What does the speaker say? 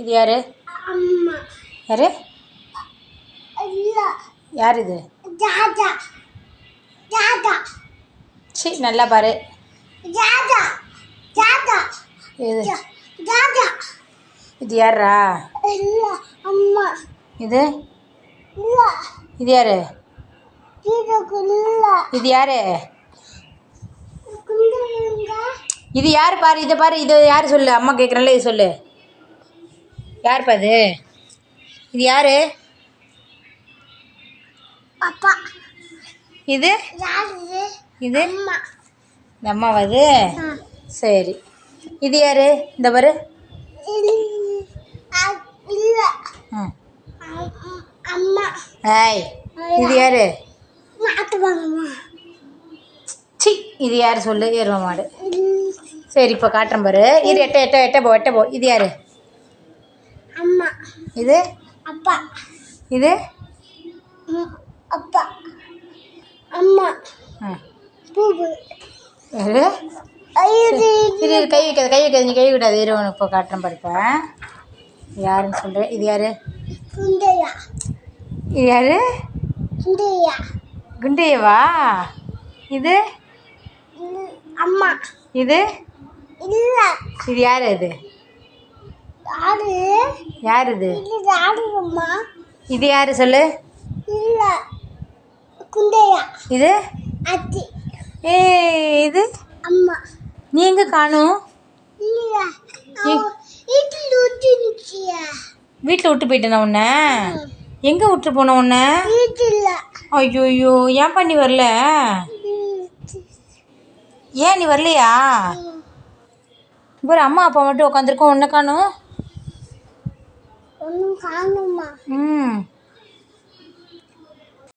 இது யாரு? யாரு? யார் இது? சி நல்லா பாரு. இது இது யாரா? இது இது யாரு? இது யாரு? இது யாரு பாரு. இதை பாரு. இது யாரு சொல்லு. அம்மா கேட்குறேன்ல, இது சொல்லு. யாருப்பா இது? இது யாரு? இது இது இந்த அம்மாவா இது? சரி. இது யாரு? இந்த பாரு. ஏய் இது யாரு? சி இது யாரு சொல்லு. எருவ மாடு. சரி இப்போ காட்டுறேன் பாரு. இது எட்ட போ. இது யாரு? இது இது இது கை வைக்காது. நீ கை விடாது. எருவன் இப்போ காட்டுறேன் பாருப்பேன். யாருன்னு சொல்கிறேன். இது யாரு? இது யாரு? குண்டையவா? இது இது இது யாரு? இது யார்? இது இது யாரு சொல்லு. இது இது நீ எங்க காணும்? வீட்டில் விட்டு போயிட்டேனா உன்ன? எங்க விட்டு போன உன்ன? ஐயோ ஏன்பா நீ வரல? ஏன் நீ வரலையா? பாரு அம்மா அப்பா மட்டும் உட்காந்துருக்கோம். ஒன்றை காணும்.